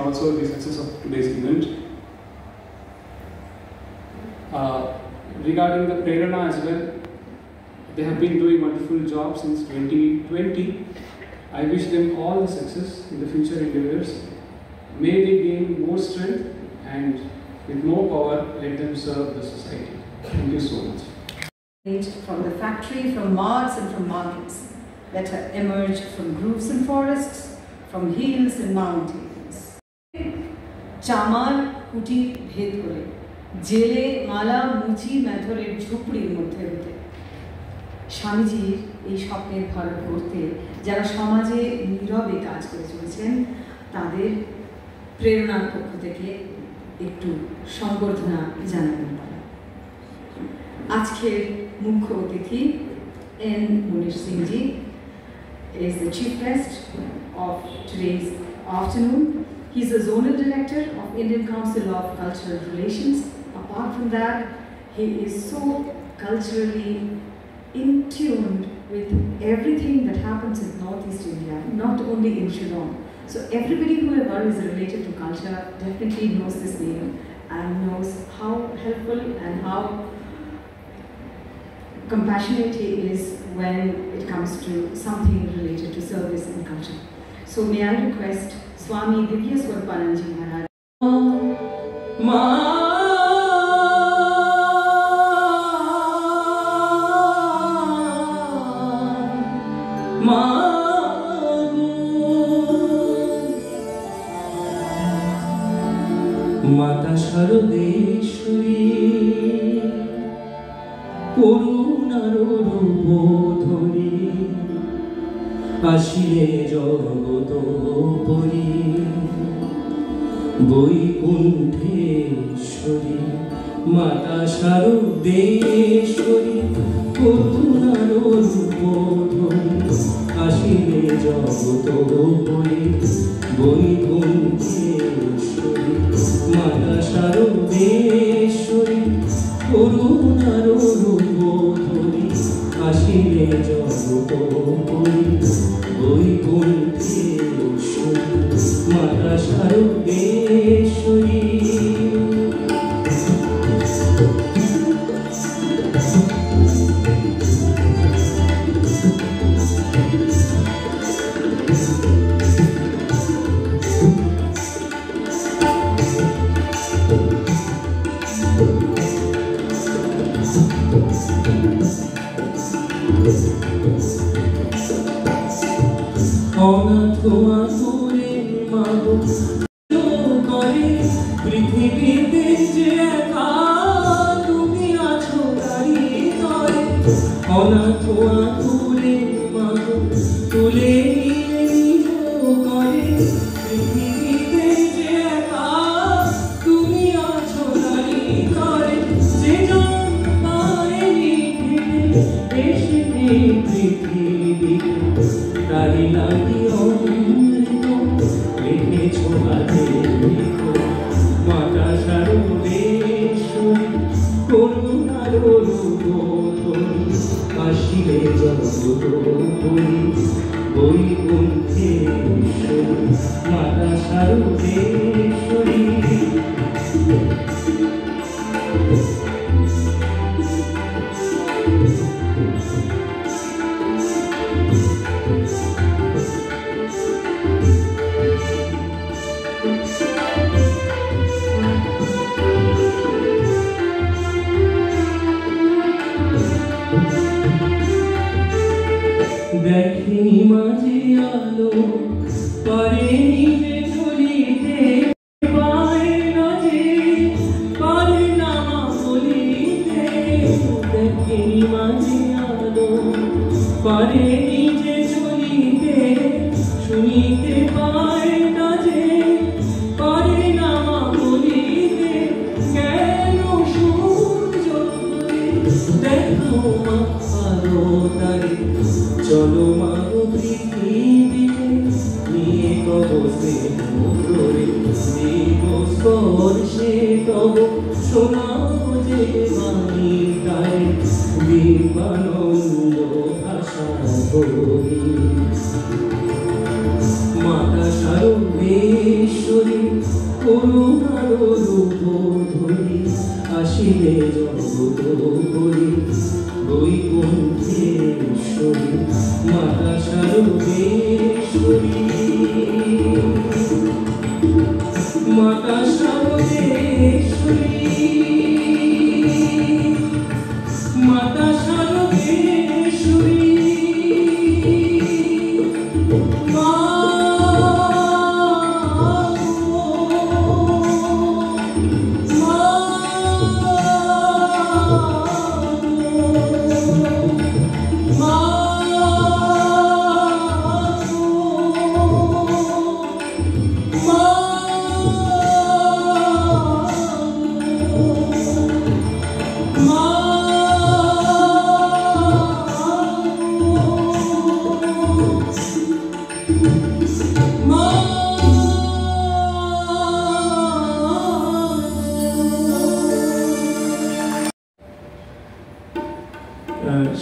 also the success of today's event. Regarding the Prerana as well, they have been doing wonderful job since 2020. I wish them all the success in the future endeavors. May they gain more strength and with more power, let them serve the society. Thank you so much. From the factory, from marts and from markets that have emerged from groves and forests, from hills and mountains. Chamar kuti bhed kore, jele mala muchi methorer ঝুপড়ির মধ্যে হতে স্বামীজির এই স্বপ্নের ভারত করতে যারা সমাজে নীরবে কাজ করে চলেছেন তাদের প্রেরণার পক্ষ থেকে একটু সংবর্ধনা জানাবেন। আজকের মুখ্য অতিথি N. Munish Singh ji is the chief guest of today's afternoon. He is the zonal director of Indian Council of Cultural Relations. Apart from that, he is so culturally in tune with everything that happens in Northeast India, not only in Shillong. So everybody whoever is related to culture definitely knows this name and knows how helpful and how compassionate he is when it comes to something related to service and culture. So may I request Swami Divya Swarupanand Ji Maharaj. Mata Sharodeshwari করুণার রূপ ধরি আসিলে জগত পরি বৈকুণ্ঠেশ্বরী মাতা শারদেশ্বরী করুণার রূপ ধরি আসিলে জগত পরি বৈকুণ্ঠেশ্বরী মাতা শারদেশ্বরী করুণার রূপ ধরি আসিলে জগত পরি বৈকুণ্ঠেশ্বরী মাতা শারদেশ্বরী। অনাথ আতুরে মাগো করে পৃথিবীতে যে একা তুমি আছো তারি তরে অনাথ আতুরে মাগো তুলে করে পৃথিবীতে যে একা তুমি আছো তারি তরে যে জন পায়নি এসে পৃথিবীতে তারি লাগি অমৃত লিখেছো হাতে মাতা শারদেশ্বরী করুণার রূপ ধরি আসিলে জগত পরি বৈকুণ্ঠেশ্বরী মাতা শারদেশ্বরী। দেখি মাঝে আলো পারেনি যে ঝুলিতে পারে না যে পারে না বলিতে দেখি মাঝে আলো পারেনি যে ঝুলিতে শুনিতে পারে না যে পারে না বলিতে কেন সূর্য দেখো মা আলো তারে চলো মাগো পৃথিবীতে নিয়ে কব স্নেহরে স্নেহ স্পর্শে তব শোনাও যে বাণী গায়ে দিবানন্দ ভাষা করি মাতা শারদেশ্বরী ধরি আসিলে জগত করি বৈকুণ্ঠেশ্বরী মাতা সর্বেশ্বরী মাতা সর্বেশ্বরী মাতা সর্বেশ্বরী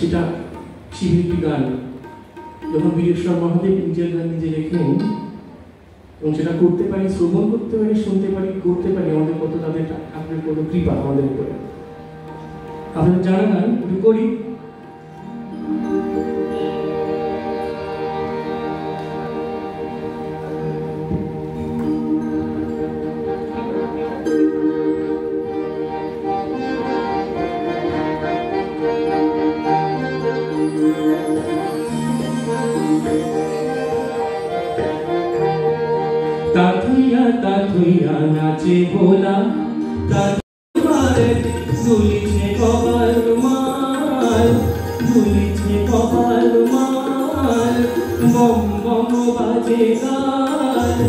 সেটা শিল্পী গান যখন বীরেশ্বর মহাদেব নিজের গান নিজে লেখেন এবং সেটা করতে পারি, শ্রবণ করতে পারি, শুনতে পারি, করতে পারি, আমাদের কত তাদের ঠাকুরের কত কৃপা আমাদের উপরে। আপনাদের জানা গান একটু করি। ताथुया ताथुया नाचे भोला ताथुया दुलिछे कपाल माल दुलिछे कपाल माल बम बम बाजे गाल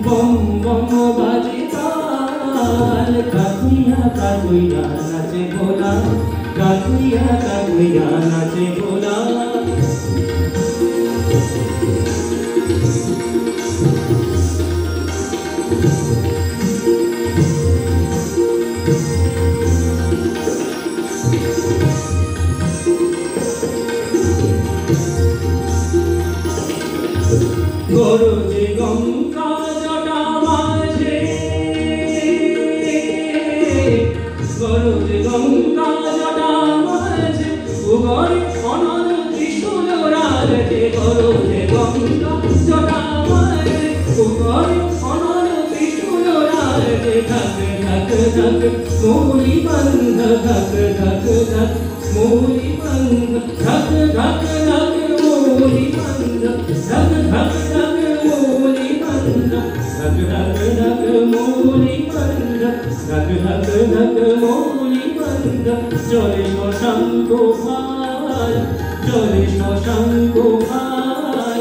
बम बम बाजे गाल ताथुया ताथुया नाचे भोला ताथुया ताथुया नाचे भोला গরজে গঙ্গা জটা মাঝে গরজে গঙ্গা জটা মাঝে উগরে অনল ত্রিশূল রাজে গরজে গঙ্গা জটা মাঝে উগরে অনল ত্রিশূল রাজে ধক ধক ধক মৌলি বন্ধ ধক ধক ধক মৌলি বন্ধ ধক ধক ধক মৌলি বন্ধ ধক ধক ধক মৌলি বন্ধ ধক ধক ধক মৌলি বন্ধ ধক ধক ধক মৌলি বন্ধ জলে শশাঙ্ক ভাই জলে শশাঙ্ক ভাই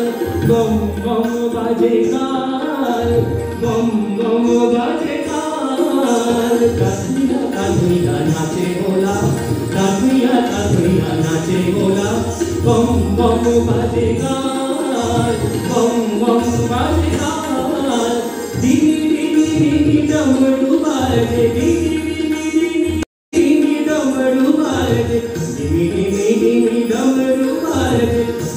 বম বম বাজে গাল বম বম বাজে গাল কাঁথুয়া কাঁথুয়া নাচে ভোলা কাঁথুয়া কাঁথুয়া নাচে ভোলা বম বম বাজে গাল বম বম বাজে গাল দিদি দিদি দিদি ডমরু বাজে দিদি দিদি দিদি দিদি ডমরু বাজে দিদি দিদি দিদি ডমরু বাজে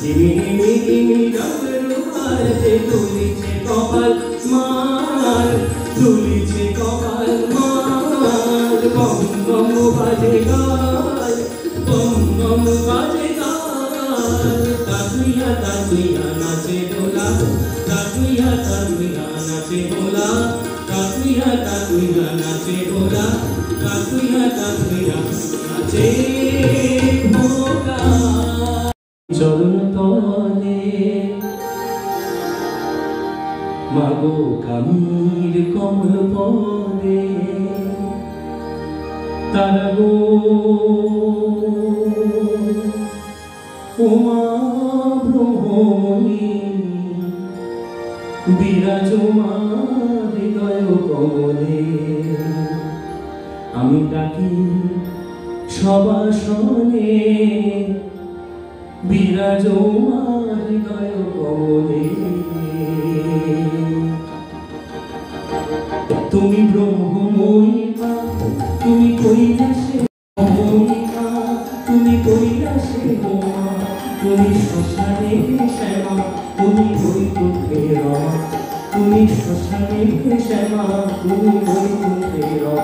দিদি দিদি দিদি ডমরু বাজে তুলিছে কপাল মাল তুলিছে কপাল মাল বম বম বাজে গাল বম বম বাজে গাল তাতুয়া তাতুয়া নাচে ভোলা তাতুয়া তাতুয়া নাচে ভোলা তাতুয়া তাতুয়া নাচে ভোলা তাতুয়া তাতুয়া নাচে ভোলা চরণ তলে মাগো কামির কমল পদে তারা গো উমা ব্রহ্মণি বিরাজমান হৃদয় কমলে আমি ডাকি সবাসনে বিরাজমান হৃদয় কমলে তুমি ব্রহ্মময়িকা তুমি কৈলাসে ময়িকা তুমি কৈলাসে মা তুমি শ্মশানে শ্যামা তুমি বৈকুণ্ঠে রমা তুমি শ্মশানে শ্যামা তুমি বৈকুণ্ঠে রমা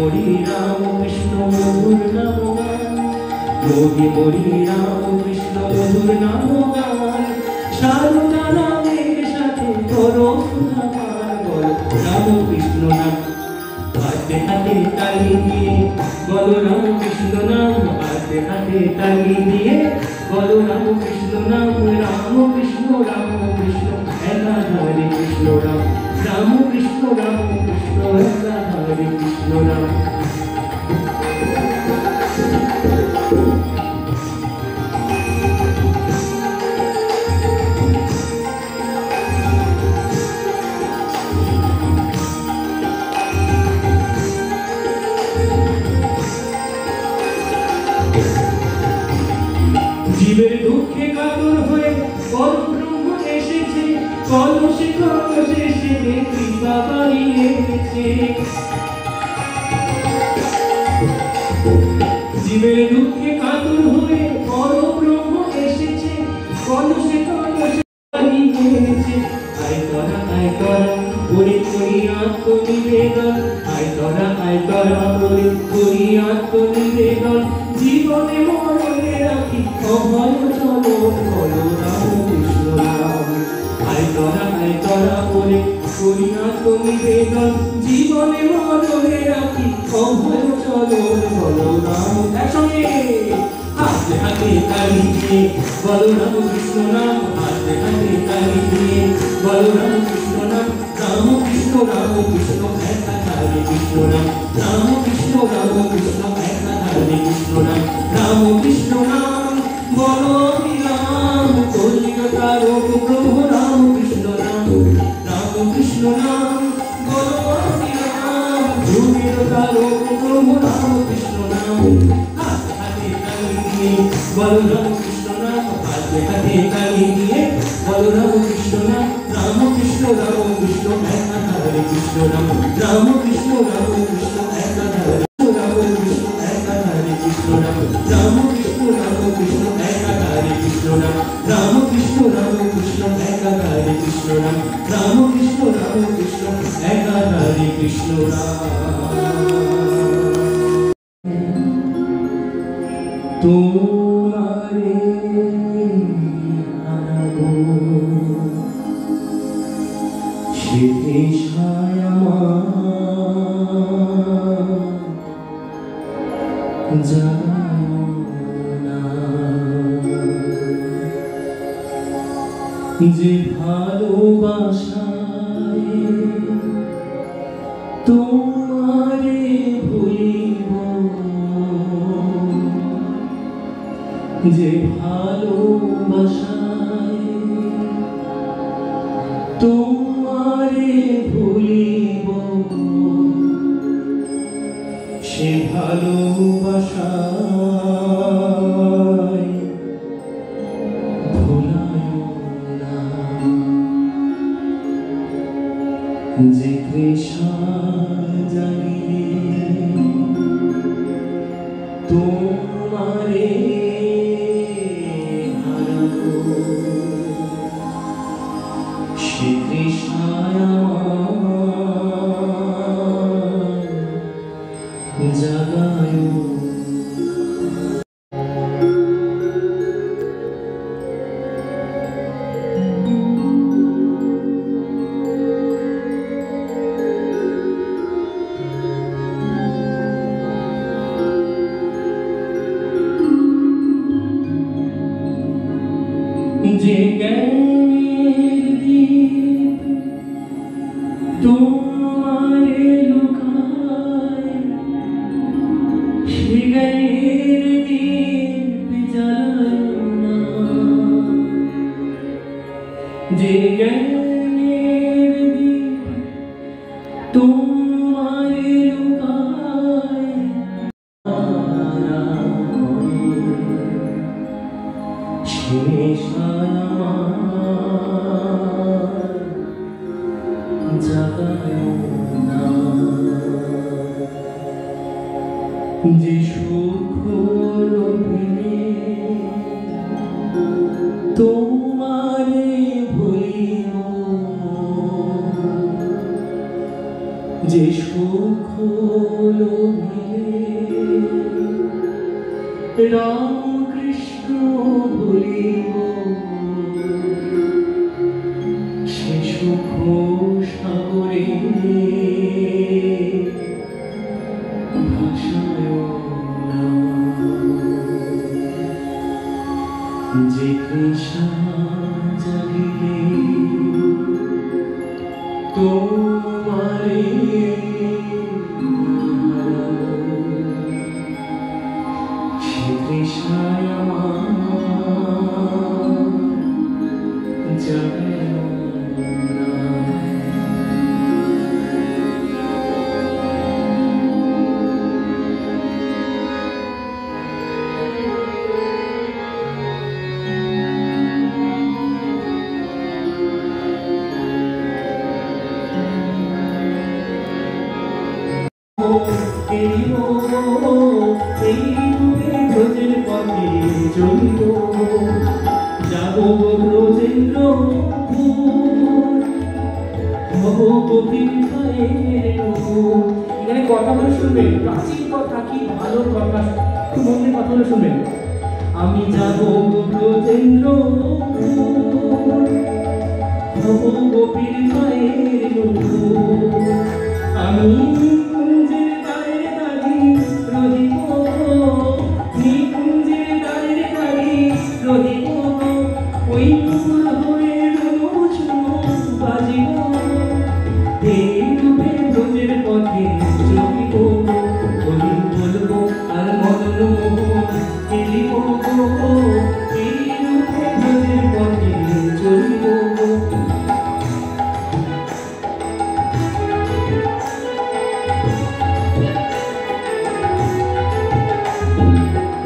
মরি রাম কৃষ্ণ মধুর নাম গান, যোগে মরি রাম কৃষ্ণ মধুর নাম গান, সারদা নামের সাথে করো সুধাপান, বলো রাম কৃষ্ণ নাম। হাতে হাতে তালি দিয়ে বলো রাম কৃষ্ণ নাম, হাতে হাতে তালি দিয়ে বলো রাম কৃষ্ণ নাম। রাম কৃষ্ণ একাধারে কৃষ্ণ রাম, রাম কৃষ্ণ একাধারে কৃষ্ণ রাম। জীবের দুঃখে কাতর হয়ে পরব্রহ্ম এসেছে, কলসে কলসে সে কৃপা বাড়িয়েছে। জীবের দুঃখে কাতর হয়ে পরব্রহ্ম এসেছে, কলসে কলসে বাড়িয়েছে। আয় করা ওরে করি আত্মনিবেদন, আয় করা ওরে করি আত্মনিবেদন। জীবনে মরণে রাখি অভয় চরণ, বলো রাম কৃষ্ণ নাম। আয় করা ওরে করি আত্মনিবেদন, জীবনে মরণে রাখি অভয় চরণ, বলো রাম। একসঙ্গে হাতে হাতে তালি দিয়ে বলো রাম কৃষ্ণ নাম, হাতে হাতে তালি দিয়ে বলো রাম কৃষ্ণ নাম। রাম কৃষ্ণ একাধারে কৃষ্ণ নাম, রাম কৃষ্ণ একাধারে কৃষ্ণ নাম। রাম কৃষ্ণ নাম বলো রাম, কলিকাতার প্রভু রাম কৃষ্ণ নাম। রাম কৃষ্ণ নাম বলো রাম, যুগের প্রভু রাম কৃষ্ণ নাম। হাতে হাতে তালি দিয়ে বলো রাম কৃষ্ণ নাম, হাতে হাতে তালি দিয়ে বলো রাম কৃষ্ণ নাম। রাম কৃষ্ণ একাধারে কৃষ্ণ নাম, রাম কৃষ্ণ একাধারে কৃষ্ণ নাম। রাম কৃষ্ণ একাধারে কৃষ্ণ নাম, রাম কৃষ্ণ একাধারে কৃষ্ণ নাম। রাম কৃষ্ণ একাধারে কৃষ্ণ নাম। তোমারে হারাবো সে তৃষায় আমার জানো না, যে ভালোবাসায় তোমারে ভুলিব, যে ভালোবাসায় তোমারে ভুলিব, সে ভালোবাসায় ভুলায় না, যে তৃষা জাগিয়ে তোমারে হারাবো, সে তৃষায় আমার জাগায়। যে জ্ঞানের দীপ তোমারে লুকায়, সে জ্ঞানের দীপ জ্বালায় না, যে জ্ঞানের দীপ তোমারে লুকায়, যে সুখ লোভিনে তোমারে ভুলিব, যে সুখ সুখ লোভিলে রাম কৃষ্ণ বলিব সে সুখ সাগরে ভাষায় যে তৃষা জাগিলে তোমারে সে তৃষায় আমার জাগে না। ব্রজের পথে চলিব যাব এখানে কথাগুলো শুনবেন, প্রাচীন কথা কি ভালো কথা, খুব মনে কথাগুলো শুনবেন। আমি যাব ব্রজেন্দ্র গোপীর মায়ের আমি কুঞ্জের দ্বারে দাঁড়িয়ে রহিব, কুঞ্জের দ্বারে দাঁড়িয়ে রহিব, ওই নুপুর হয়ে বাজিব, এই রূপে ব্রজের পথে চলিব, বলি বলবো আর মদন খেলিব, এই রূপে ব্রজের পথে চলিব।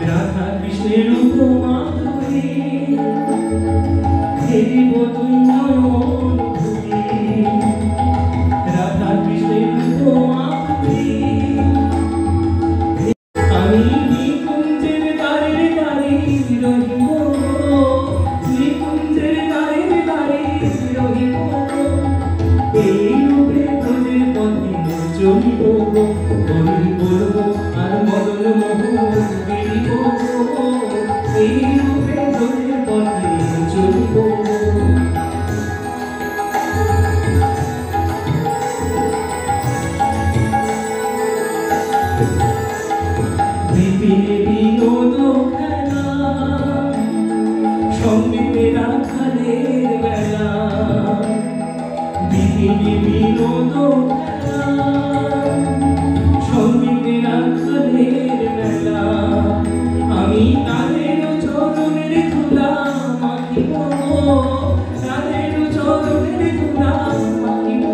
রাধা কৃষ্ণের উপমা ধরে খেলিব তুই নয়ন ভরে, রাধা কৃষ্ণের উপমা ধরে আমি নিকুঞ্জের দ্বারে দাঁড়িয়ে রহিব, নিকুঞ্জের দ্বারে দাঁড়িয়ে রহিব, এই রূপে ব্রজের পথে চলিব, বলি বলবো আর মদন মোহন গিরিব, এই রূপে ব্রজের পথে চলিব। বিপিনে বিনোদ খেলা সঙ্গীতে রাখালের বেলা, বিপিনে বিনোদ খেলা সঙ্গীতে রাখালের বেলা, আমি তাদের চরণের ধুলা মাখিব, তাদের চরণের ধুলা মাখিব,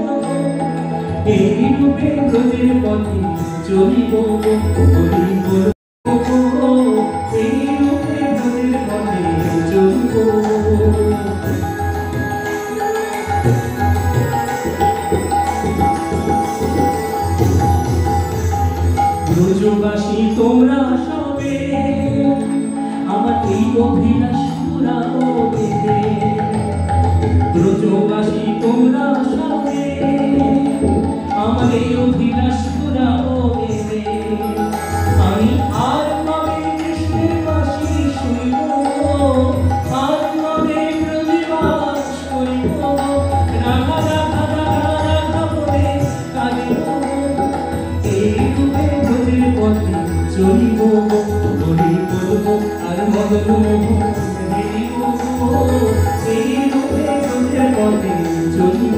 এই রূপে ব্রজের পথে চলিব, বলি বলবো এই রূপে ব্রজের পথে চলিব। ব্রজবাসী তোমরা সবে আমার এই অভিলাষ পুরাও দেবে, ব্রজবাসী তোমরা সবে আমার এই অভিলাষ পুরাও দেবে, আমি আর কবে কৃষ্ণের বাসী শুনিব, আর কবে ব্রজবাস করিব, রাধা রাধা রাধা রাধা বলে কাঁদিব, এই রূপে ব্রজের পথে চলিব, বলি বলবো আর মদন মোহন গিরিব, এই রূপে ব্রজের পথে চলিব।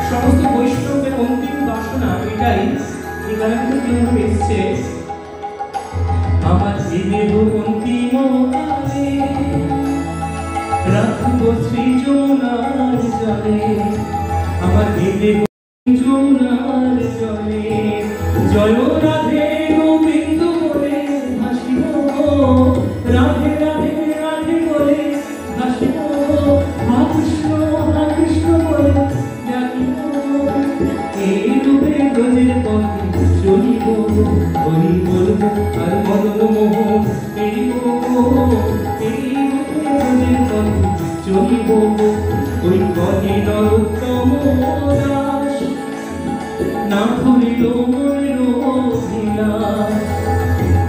সমস্ত বৈষ্ণবের অন্তিম বাসনা এটাই, এই গানটা কিভাবে এসছে, আমার দেহ অন্তিম কালে রাখব শ্রী যমুনার জলে, আমার দেহ যমুনার জলে, জয় রাধে গোবিন্দ বলে ভাসিব, রাধে রাধে রাধে বলে ভাসিব, কৃষ্ণ বলে জানিব, এই রূপে ব্রজের পথে চলিব, বলি বলবো আর মদন মোহন গিরিব, এই রূপে ব্রজের চলিব ওই পথে নরোত্তম দাস না ভুলিল মনের অভিলাষ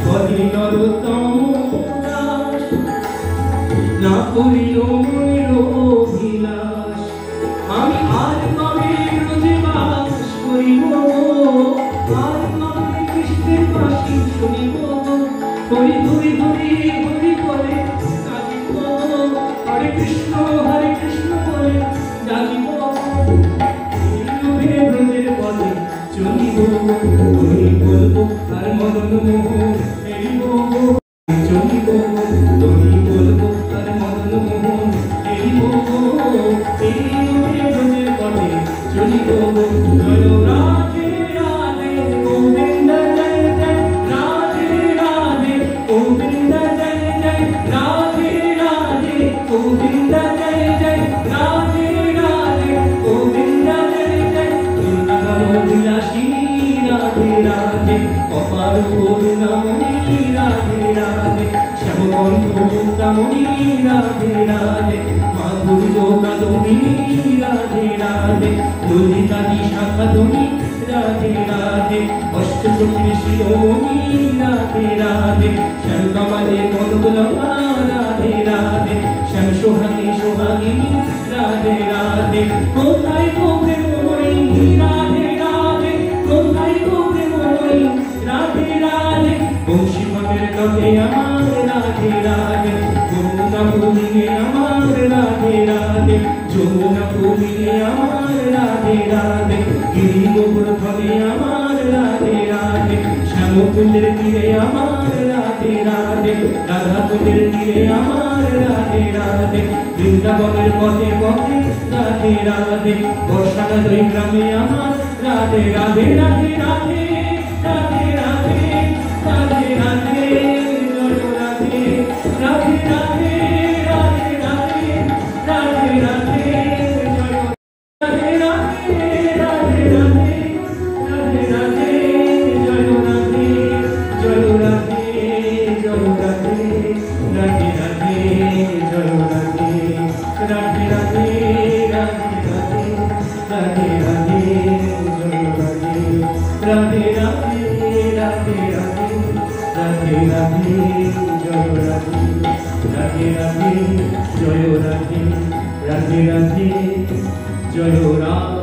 পথে নরোত্তম দাস না ভুলিল মনের অভিলাষ আমি আর কবে ব্রজে বাস করিব আর কবে কৃষ্ণের বাসি শুনিব হরি হরি হরি হরি বলে কাঁদিব হরে কৃষ্ণ বলে ডাকিব ব্রজের পথে চলিব হরি বলবো আর মদন মোহন এরিব চলিব হরি বলবো আর মদন মোহন এরিব এই ব্রজের পথে চলিব জয় রাধে রাধে গোবিন্দ জয় জয় রাধে রাধে গোবিন্দ জয় জয় রাধে রাধে গোবিন্দ জয় জয় রাধে রাধে গোবিন্দ জয় জয় বৃন্দাবন বিলাসিনী রাধে রাধে অপার করুণামণি রাধে রাধে শ্যামকণ্ঠ মুক্তামণি রাধে রাধে মাধুর্য কাদম্বিনী রাধে রাধে ললিতাদি শাখাধনী রাধে রাধে অষ্টচক্রী শিরোমণি রাধে রাধে শ্যামকমলে কনকলতা রাধে রাধে শ্যাম সোহাগী সোহাগিনী রাধে রাধে কোথায় গো প্রেমময়ী রাধে রাধে কোথায় গো প্রেমময়ী রাধে রাধে বংশী ভাবের কাছে আমার রাধে রাধে যমুনা ভূমিকে আমার রাধে রাধে যমুনা ভূমিকে আমার রাধে রাধে গিরি গোবর্ধনে আমার রাধে রাধে শ্যামকুণ্ডের তীরে আমার রাধে রাধে রাধা কুণ্ডের তীরে আমার রাধে রাধে বৃন্দাবনের পথে পথে রাধে রাধে বর্ষাকালই গ্রামে আমার রাধে রাধে রাধে রাধে রাধে রাধে রাধে রাধে জয় রাধে রাধে রাধে রাধে রাধে রাধে রাধে জয় রাধে রাধে রাধে রাধে রাধে রাধে জয় রাধে জয় রাধে জয় রাধে রাধে রাধে জয় রাধে রাধে রাধে রাধে রাধে রাধে জয় রাধে রাধে রাধে রাধে রাধে রাধে রাধে জয় রাধে রাধে রাধে জয় রাধে রাধে রাধে জয় রাধে